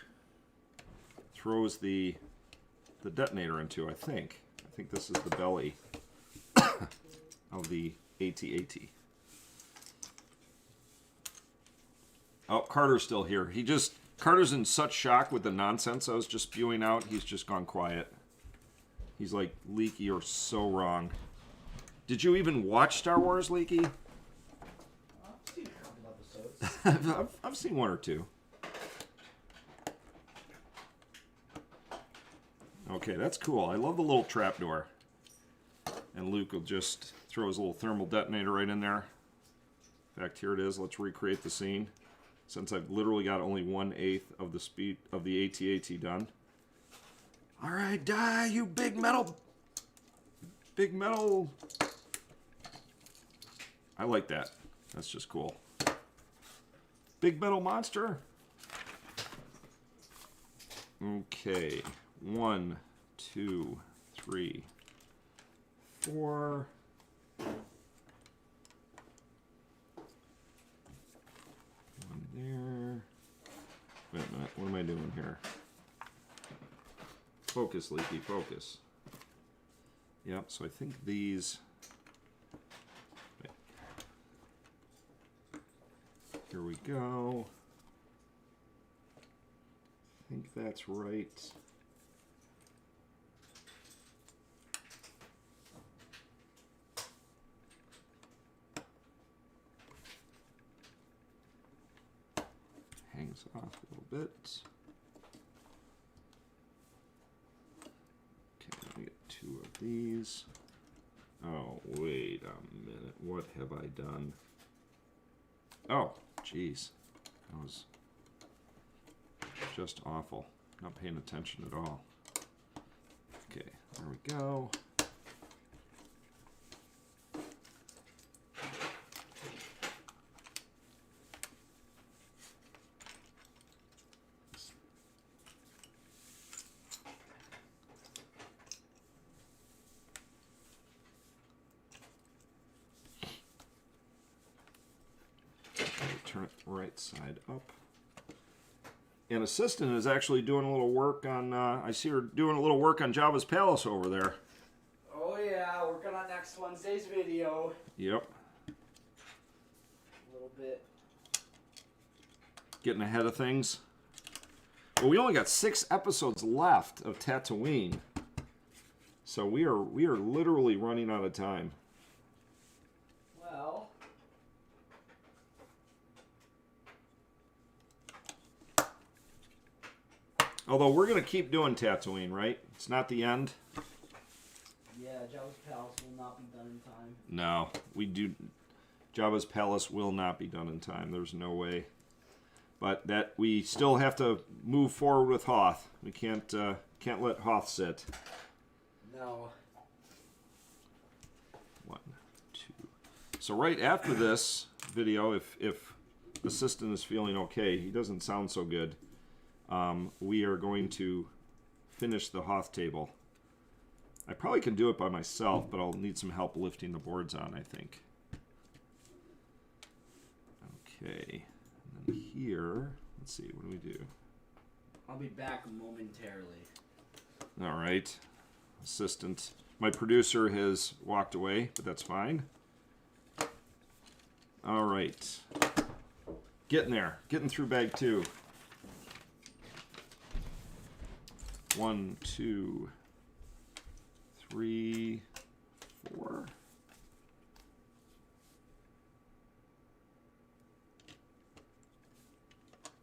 throws the detonator into, I think. I think this is the belly of the AT-AT. Oh, Carter's still here. Carter's in such shock with the nonsense I was just spewing out, he's just gone quiet. He's like, Leaky, you're so wrong. Did you even watch Star Wars, Leaky? I've seen a couple episodes. I've seen one or two. Okay, that's cool. I love the little trapdoor. And Luke will just throw his little thermal detonator right in there. In fact, here it is. Let's recreate the scene. Since I've literally got only 1/8 of the speed of the AT-AT done. All right, die, you big metal. Big metal. I like that. That's just cool. Big metal monster. Okay. 1, 2, 3, 4. One there. Wait a minute. What am I doing here? Focus, Leaky, focus. Yep, so I think these... Wait. Here we go. I think that's right. Hangs off a little bit. Okay, let me get 2 of these. Oh, wait a minute. What have I done? Oh, jeez. That was just awful. Not paying attention at all. Okay, there we go. Turn it right side up. And Assistant is actually doing a little work on, I see her doing a little work on Jabba's Palace over there. Oh yeah, working on next Wednesday's video. Yep. A little bit. Getting ahead of things. Well, we only got 6 episodes left of Tatooine. So we are literally running out of time. Well... Although we're going to keep doing Tatooine, right? It's not the end. Yeah, Jabba's Palace will not be done in time. No, we do. Jabba's Palace will not be done in time. There's no way. But that we still have to move forward with Hoth. We can't let Hoth sit. No. 1, 2. So right after this video, if Assistant is feeling okay, he doesn't sound so good. We are going to finish the Hoth table. I probably can do it by myself, but I'll need some help lifting the boards on, I think. Okay. And then here, let's see, what do we do? I'll be back momentarily. All right. Assistant. My producer has walked away, but that's fine. All right. Getting there. Getting through bag 2. 1, 2, 3, 4.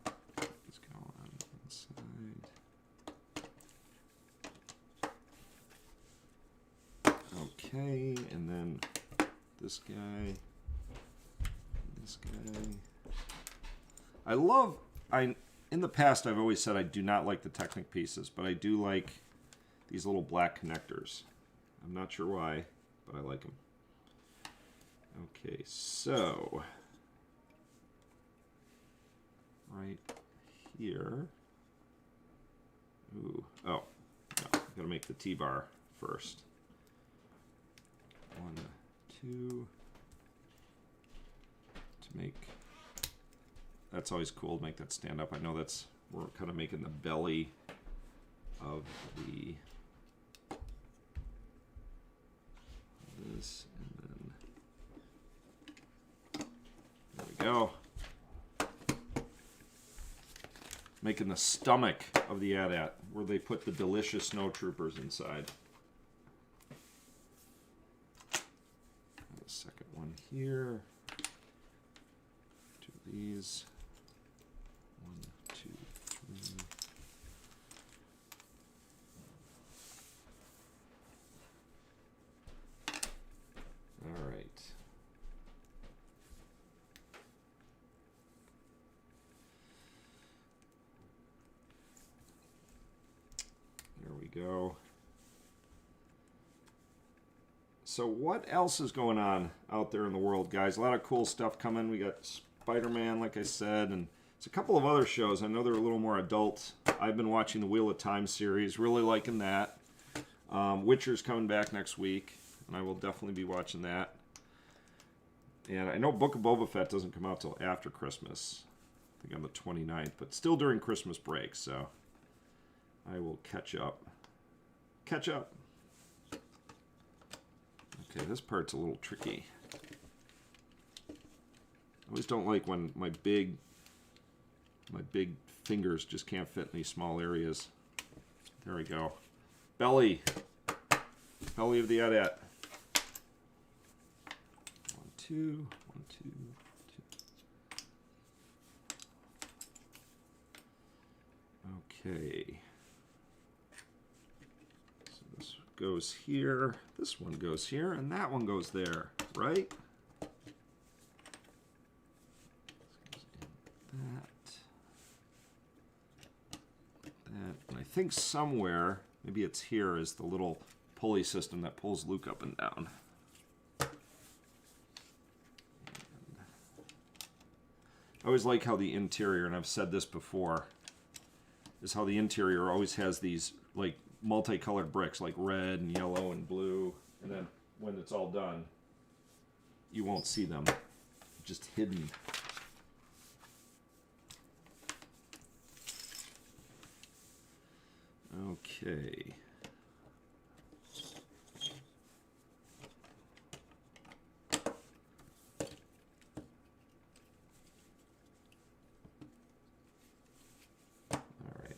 Let's go on inside. Okay, and then this guy. This guy. In the past, I've always said I do not like the Technic pieces, but I do like these little black connectors. I'm not sure why, but I like them. Okay, so right here, Ooh, oh, no, gotta make the T-bar first. 1, 2, to make, that's always cool to make that stand up. I know that's, we're kind of making the belly of the, this, and then, there we go. Making the stomach of the AT-AT, where they put the delicious snow troopers inside. The second one here. 2 of these. 1, 2, 3. All right. There we go. So what else is going on out there in the world, guys? A lot of cool stuff coming. We got Spider-Man, like I said, and it's a couple of other shows. I know they're a little more adult. I've been watching the Wheel of Time series, really liking that. Witcher's coming back next week, and I will definitely be watching that. And I know Book of Boba Fett doesn't come out till after Christmas. I think on the 29th, but still during Christmas break, so I will catch up. Catch up. Okay, this part's a little tricky. I always don't like when my big fingers just can't fit in these small areas. There we go. Belly. Belly of the AT-AT. 1, 2, 1, 2, 2. Okay. So this goes here, this one goes here, and that one goes there, right? This goes in that. And I think somewhere, maybe it's here, is the little pulley system that pulls Luke up and down. I always like how the interior, and I've said this before, is how the interior always has these like multicolored bricks, like red and yellow and blue, and then when it's all done, you won't see them, just hidden. Okay.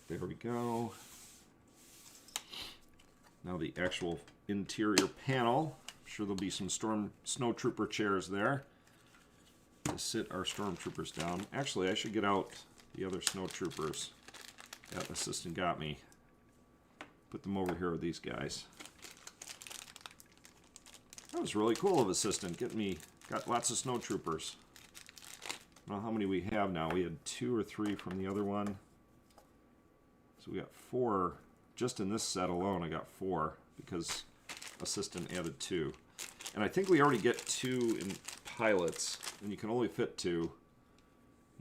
There we go. Now the actual interior panel. I'm sure there'll be some snow trooper chairs there to sit our stormtroopers down. Actually, I should get out the other snow troopers that the assistant got me. Put them over here with these guys. That was really cool of assistant. Got lots of snow troopers. I don't know how many we have now. We had 2 or 3 from the other one. So we got 4, just in this set alone I got 4, because assistant added 2. And I think we already get 2 in pilots, and you can only fit 2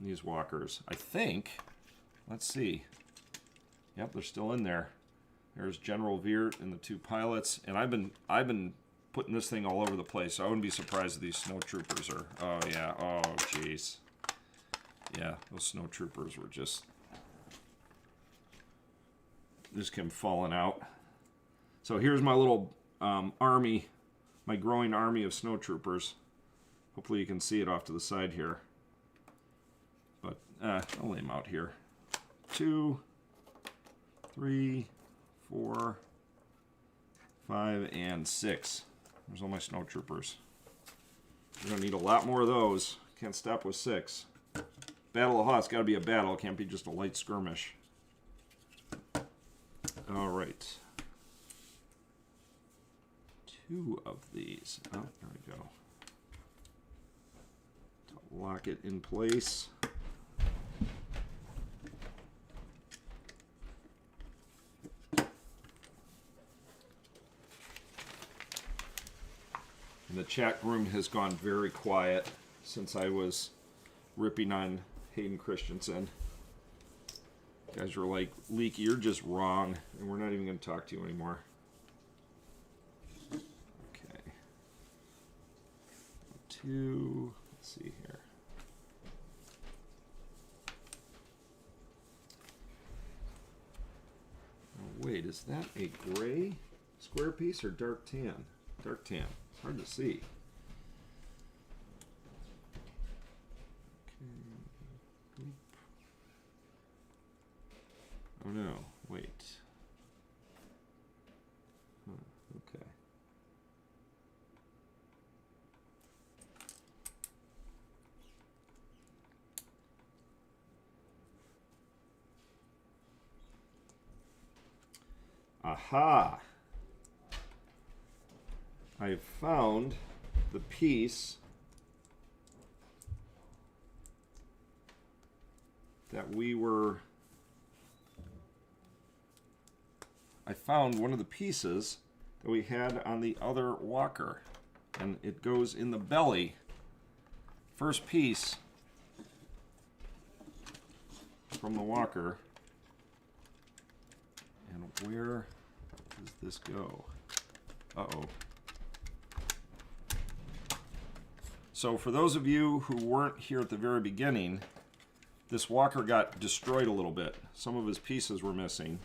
in these walkers. I think, let's see. Yep, they're still in there. There's General Veert and the 2 pilots, and I've been putting this thing all over the place, so I wouldn't be surprised if these snow troopers are, oh yeah, oh jeez. Yeah, those snow troopers were just came falling out. So here's my little army, my growing army of snow troopers. Hopefully you can see it off to the side here. But I'll lay them out here. 2, 3, 4, 5, and 6. There's all my snow troopers. We're gonna need a lot more of those. Can't stop with 6. Battle of Hoth's gotta be a battle. It can't be just a light skirmish. All right. 2 of these. Oh, there we go. To lock it in place. And the chat room has gone very quiet since I was ripping on Hayden Christensen. Guys are like, Leaky, you're just wrong, and we're not even going to talk to you anymore. Okay. 2, let's see here. Oh, wait, is that a gray square piece or dark tan? Dark tan. It's hard to see. Okay. Oh no, wait. Huh, okay. Aha! I found the piece that we were... I found one of the pieces that we had on the other walker, and it goes in the belly. First piece from the walker. And where does this go? Uh-oh. So for those of you who weren't here at the very beginning, this walker got destroyed a little bit. Some of his pieces were missing.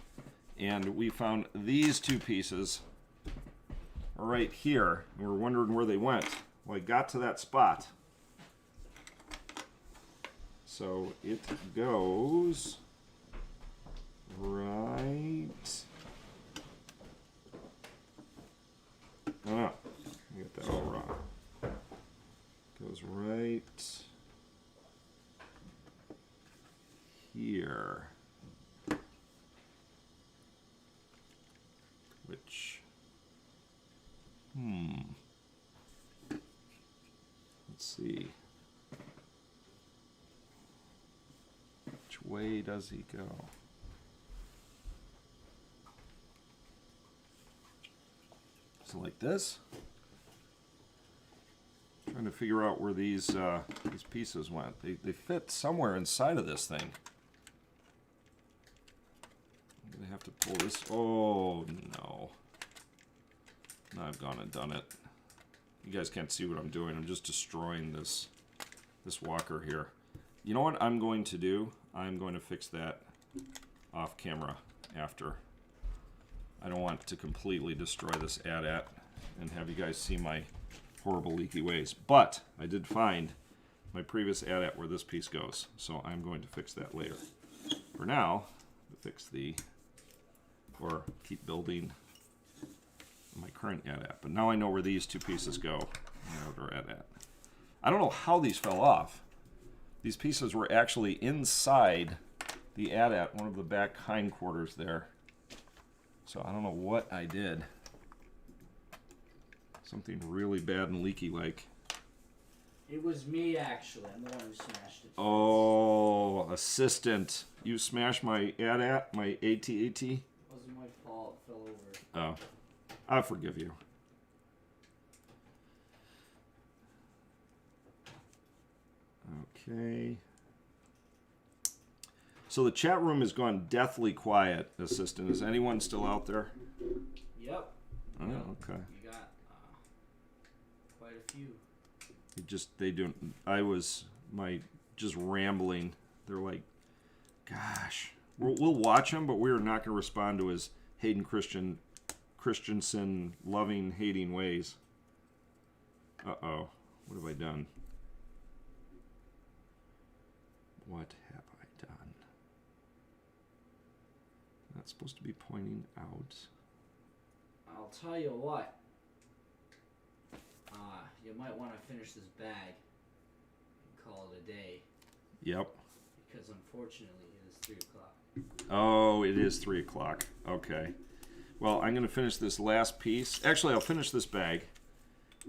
And we found these two pieces right here. And we're wondering where they went. Well, I got to that spot. So it goes right... Oh, no. I got that all wrong. Goes right here. Which, let's see. Which way does he go? So like this? Trying to figure out where these pieces went. They fit somewhere inside of this thing. I'm gonna have to pull this. Oh no! Now I've gone and done it. You guys can't see what I'm doing. I'm just destroying this walker here. You know what I'm going to do? I'm going to fix that off camera after. I don't want to completely destroy this AT-AT and have you guys see my horrible leaky ways. But I did find my previous AT-AT where this piece goes, so I'm going to fix that later. For now, fix or keep building my current AT-AT. But now I know where these two pieces go. I don't know how these fell off. These pieces were actually inside the AT-AT, one of the back hindquarters there. So I don't know what I did. Something really bad and leaky like. It was me, actually. I'm the one who smashed it. Oh, assistant. You smashed my AT-AT, my AT-AT? It wasn't my fault. It fell over. Oh. I forgive you. Okay. So the chat room has gone deathly quiet, assistant. Is anyone still out there? Yep. Oh, okay. You got quite a few. I was just rambling. They're like, gosh, we'll watch him, but we're not going to respond to his Hayden Christensen loving, hating ways. Uh-oh. What have I done? What have I done? Not supposed to be pointing out. I'll tell you what. You might want to finish this bag and call it a day. Yep. Because unfortunately it is 3 o'clock. Oh, it is 3 o'clock. Okay. Well, I'm going to finish this last piece. Actually, I'll finish this bag,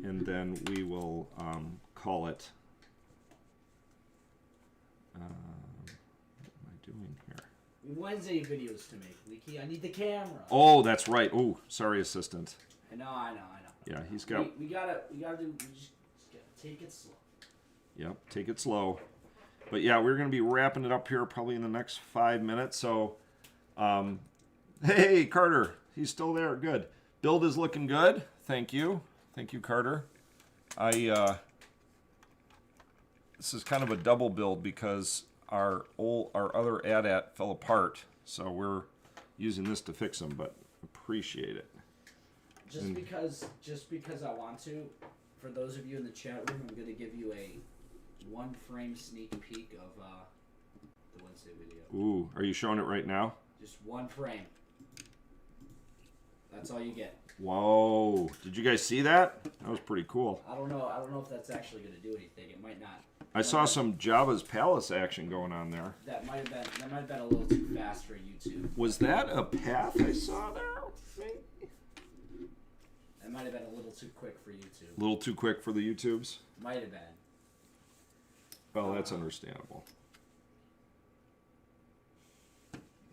and then we will call it. What am I doing here? We have Wednesday videos to make, Leaky. I need the camera. Oh, that's right. Oh, sorry, assistant. I know. Yeah, he's got. We just gotta take it slow. Yep, take it slow. But yeah, we're going to be wrapping it up here probably in the next 5 minutes. So, hey, Carter, he's still there. Good. Build is looking good. Thank you. Thank you, Carter. This is kind of a double build because our other AT-AT fell apart. So we're using this to fix them, but appreciate it. Just because I want to, for those of you in the chat room, I'm going to give you a 1-frame sneak peek of the Wednesday video. Ooh, are you showing it right now? Just 1 frame. That's all you get. Whoa! Did you guys see that? That was pretty cool. I don't know if that's actually going to do anything. It might not. I saw some Jabba's Palace action going on there. That might have been a little too fast for YouTube. Was that a path I saw there? That might have been a little too quick for YouTube. A little too quick for the YouTubes? Might have been. Well, that's understandable.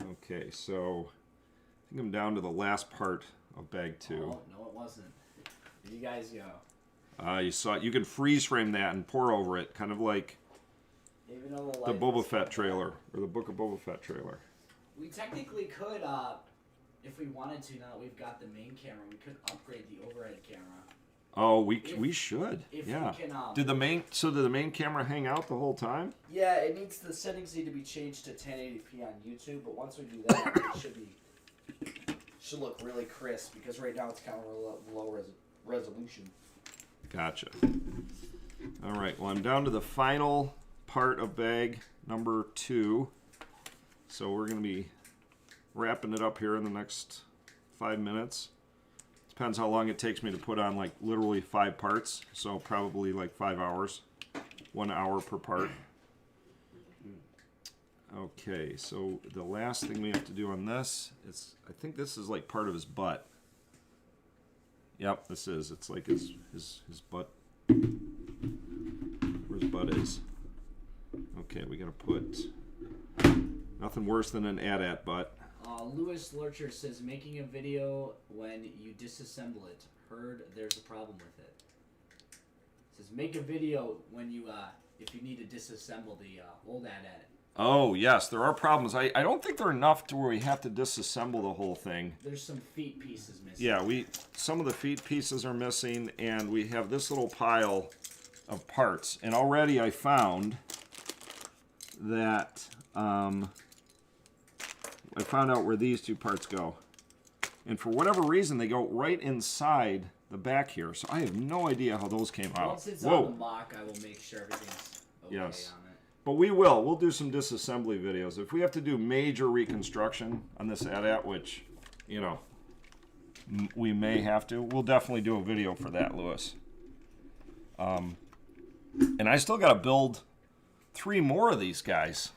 Okay, so I think I'm down to the last part of bag 2. Oh, no, it wasn't. Here you guys go. You saw it. You can freeze frame that and pour over it, kind of like the Boba Fett trailer or the Book of Boba Fett trailer. We technically could, if we wanted to. Now that we've got the main camera, we could upgrade the overhead camera. Oh, we should. Yeah. We can, did the main camera hang out the whole time? Yeah, the settings need to be changed to 1080p on YouTube, but once we do that, it should look really crisp because right now it's kind of low resolution. Gotcha. All right. Well, I'm down to the final part of bag number 2. So we're going to be wrapping it up here in the next 5 minutes. Depends how long it takes me to put on, like, literally 5 parts. So probably like 5 hours. 1 hour per part. Okay, so the last thing we have to do on this is, I think this is like part of his butt. Yep, this is. It's like his butt. Where his butt is. Okay, we gotta put nothing worse than an AT-AT butt. Lewis Lurcher says, making a video when you disassemble it. Heard there's a problem with it. Says, make a video when you, if you need to disassemble the old AT-AT. Oh, yes, there are problems. I don't think they're enough to where we have to disassemble the whole thing. There's some feet pieces missing. Yeah, some of the feet pieces are missing, and we have this little pile of parts. And already I found that I found out where these 2 parts go. And for whatever reason, they go right inside the back here. So I have no idea how those came out. Once it's on the mock, I will make sure everything's okay on it. But we'll do some disassembly videos. If we have to do major reconstruction on this AT-AT, which, you know, we may have to, we'll definitely do a video for that, Lewis. And I still got to build 3 more of these guys.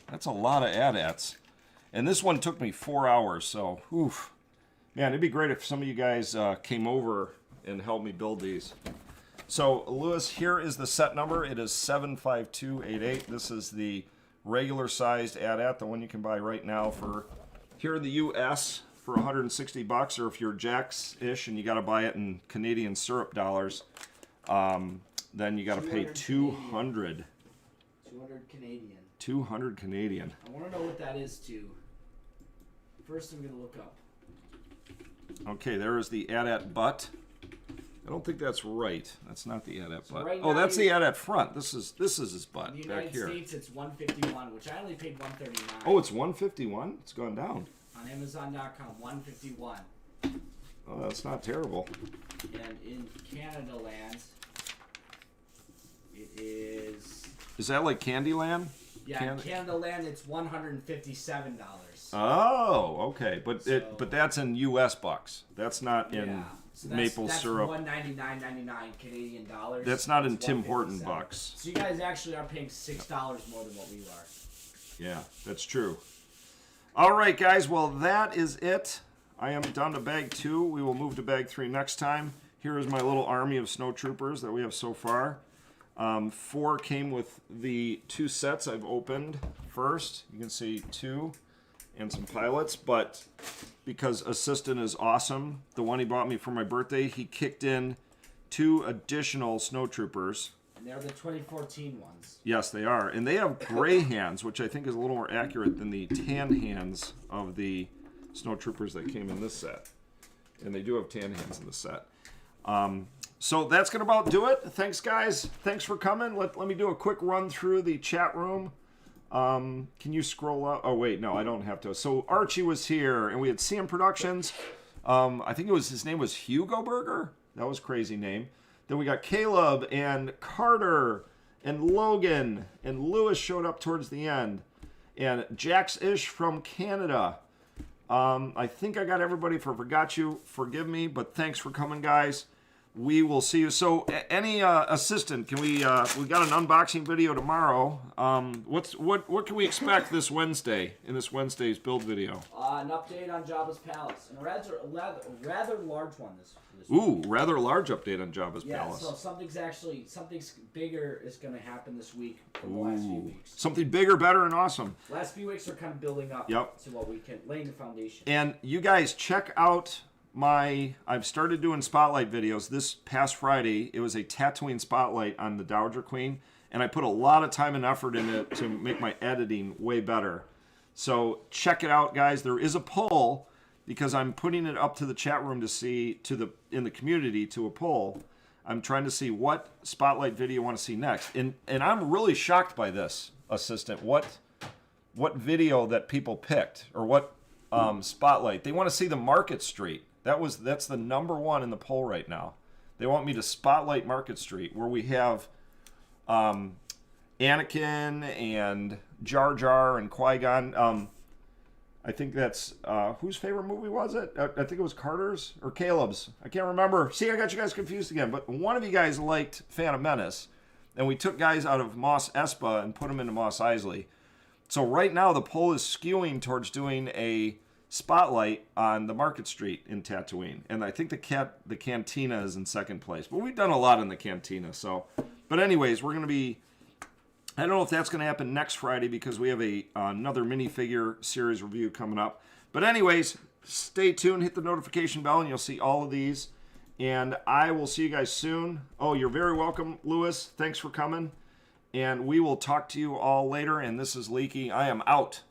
That's a lot of AT-ATs. And this one took me 4 hours, so, oof. Man, it'd be great if some of you guys came over and helped me build these. So, Lewis, here is the set number. It is 75288. This is the regular sized AT-AT, the one you can buy right now for here in the U.S. for $160, or if you're Jack's-ish and you got to buy it in Canadian syrup dollars, then you got to pay 200. 200 Canadian. 200 Canadian. I want to know what that is too. First, I'm going to look up. Okay, there is the AT-AT butt. I don't think that's right. That's not the AT-AT butt. Right oh, that's the AT-AT front. This is his butt in the back United here. States, it's $151, which I only paid $139. Oh, it's $151. It's gone down. On Amazon.com, $151. Oh, that's not terrible. And in Canada land, it is. Is that like Candyland? Yeah, in Canada land, it's $157. Oh, okay, but but that's in U.S. bucks. That's not in maple syrup. $199.99 Canadian dollars. That's not in Tim Horton bucks. So you guys actually are paying $6 more than what we are. Yeah, that's true. All right, guys. Well, that is it. I am done to bag 2. We will move to bag 3 next time. Here is my little army of snow troopers that we have so far. 4 came with the 2 sets I've opened first. You can see 2 and some pilots, but because Assistant is awesome, the one he bought me for my birthday, he kicked in 2 additional snow troopers. And they're the 2014 ones. Yes, they are. And they have gray hands, which I think is a little more accurate than the tan hands of the Snow Troopers that came in this set. And they do have tan hands in the set. So that's going to about do it. Thanks, guys. Thanks for coming. Let me do a quick run through the chat room. Can you scroll up? Oh, wait. No, I don't have to. So Archie was here, and we had CM Productions. I think his name was Hugo Burger. That was a crazy name. Then we got Caleb and Carter and Logan. And Lewis showed up towards the end. And Jax-ish from Canada. I think I got everybody. If I forgot you, forgive me. But thanks for coming, guys. We will see you. So, any assistant? Can we got an unboxing video tomorrow. What can we expect this Wednesday in this Wednesday's build video? An update on Jabba's Palace, and a rather large one this Ooh, week. rather large update on Jabba's Yeah, Palace. so something bigger is going to happen this week from the last few weeks. Something bigger, better, and awesome. Last few weeks are kind of building up. Yep. To what we can laying the foundation. And you guys check out I've started doing spotlight videos. This past Friday, it was a Tatooine spotlight on the Dowager Queen, and I put a lot of time and effort in it to make my editing way better. So check it out, guys. There is a poll because I'm putting it up to the chat room to see in the community to a poll. I'm trying to see what spotlight video you want to see next, and I'm really shocked by this, assistant. What video that people picked or what spotlight? They want to see the Market Street. That's the number one in the poll right now. They want me to spotlight Market Street, where we have Anakin and Jar Jar and Qui-Gon. I think that's whose favorite movie was it? I think it was Carter's or Caleb's. I can't remember. See, I got you guys confused again. But one of you guys liked Phantom Menace, and we took guys out of Mos Espa and put them into Mos Eisley. So right now the poll is skewing towards doing a spotlight on the Market Street in Tatooine, and I think the Cantina is in second place. But we've done a lot in the Cantina. So, but anyways, we're gonna be. I don't know if that's gonna happen next Friday because we have another minifigure series review coming up. But anyways, stay tuned. Hit the notification bell, and you'll see all of these. And I will see you guys soon. Oh, you're very welcome, Lewis. Thanks for coming. And we will talk to you all later. And this is Leaky. I am out.